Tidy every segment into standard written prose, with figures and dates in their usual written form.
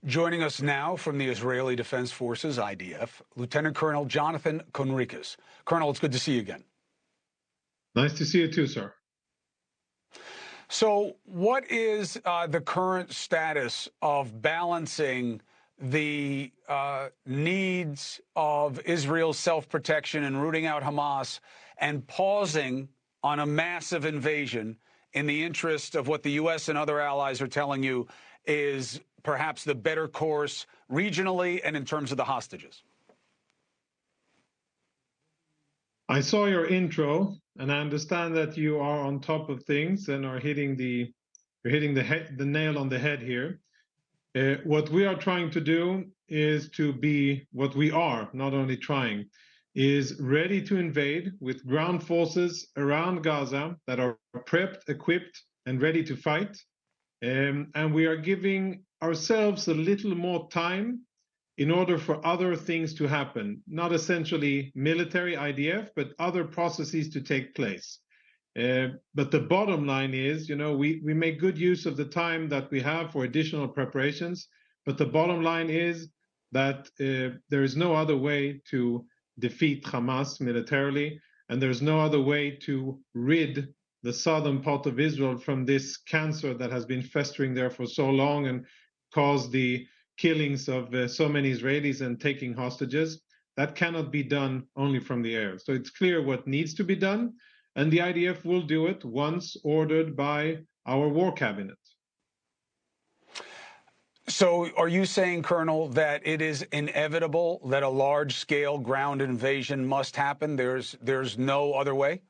Joining us now from the Israeli Defense Forces, IDF, Lieutenant Colonel Jonathan Conricus. Colonel, it's good to see you again. Nice to see you too, sir. So what is the current status of balancing the needs of Israel's self-protection and rooting out Hamas and pausing on a massive invasion in the interest of what the U.S. and other allies are telling you is perhaps the better course regionally and in terms of the hostages? I saw your intro, and I understand that you are on top of things and are hitting the nail on the head here. What we are trying to do is to be what we are, not only trying, is ready to invade with ground forces around Gaza that are prepped, equipped, and ready to fight. And we are giving ourselves a little more time in order for other things to happen, not essentially military IDF, but other processes to take place. But the bottom line is, we make good use of the time that we have for additional preparations. But the bottom line is that there is no other way to defeat Hamas militarily, and there's no other way to rid the southern part of Israel from this cancer that has been festering there for so long and caused the killings of so many Israelis and taking hostages. That cannot be done only from the air. So it's clear what needs to be done, and the IDF will do it once ordered by our war cabinet. So are you saying, Colonel, that it is inevitable that a large-scale ground invasion must happen? There's no other way?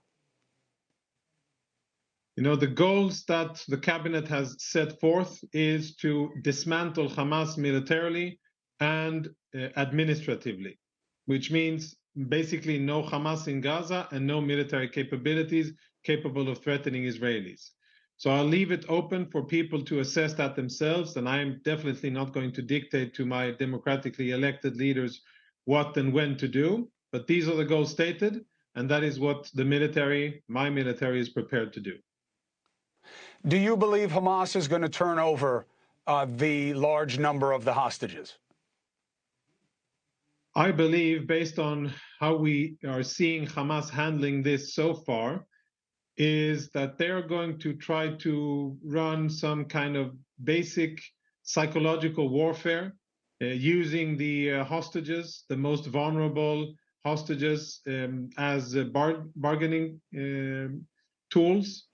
The goals that the cabinet has set forth is to dismantle Hamas militarily and administratively, which means basically no Hamas in Gaza and no military capabilities capable of threatening Israelis. So I'll leave it open for people to assess that themselves, and I'm definitely not going to dictate to my democratically elected leaders what and when to do, but these are the goals stated, and that is what the military, my military, is prepared to do. Do you believe Hamas is going to turn over the large number of the hostages? I believe, based on how we are seeing Hamas handling this so far, is that they're going to try to run some kind of basic psychological warfare using the hostages, the most vulnerable hostages, as bargaining tools.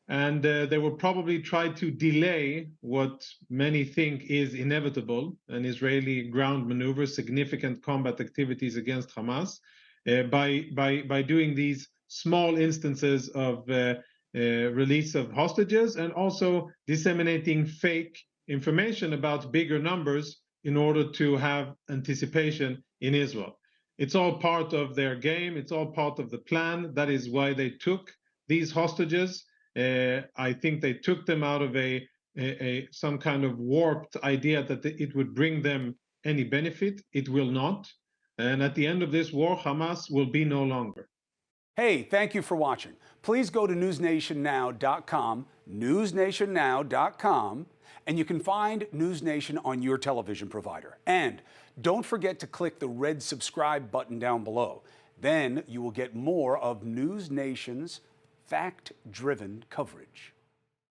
And they will probably try to delay what many think is inevitable, an Israeli ground maneuver, significant combat activities against Hamas, by doing these small instances of release of hostages and also disseminating fake information about bigger numbers in order to have anticipation in Israel. It's all part of their game. It's all part of the plan. That is why they took these hostages. I think they took them out of some kind of warped idea that it would bring them any benefit. It will not. And at the end of this war, Hamas will be no longer. Hey, thank you for watching. Please go to newsnationnow.com, newsnationnow.com, and you can find NewsNation on your television provider. And don't forget to click the red subscribe button down below. Then you will get more of NewsNation's fact-driven coverage.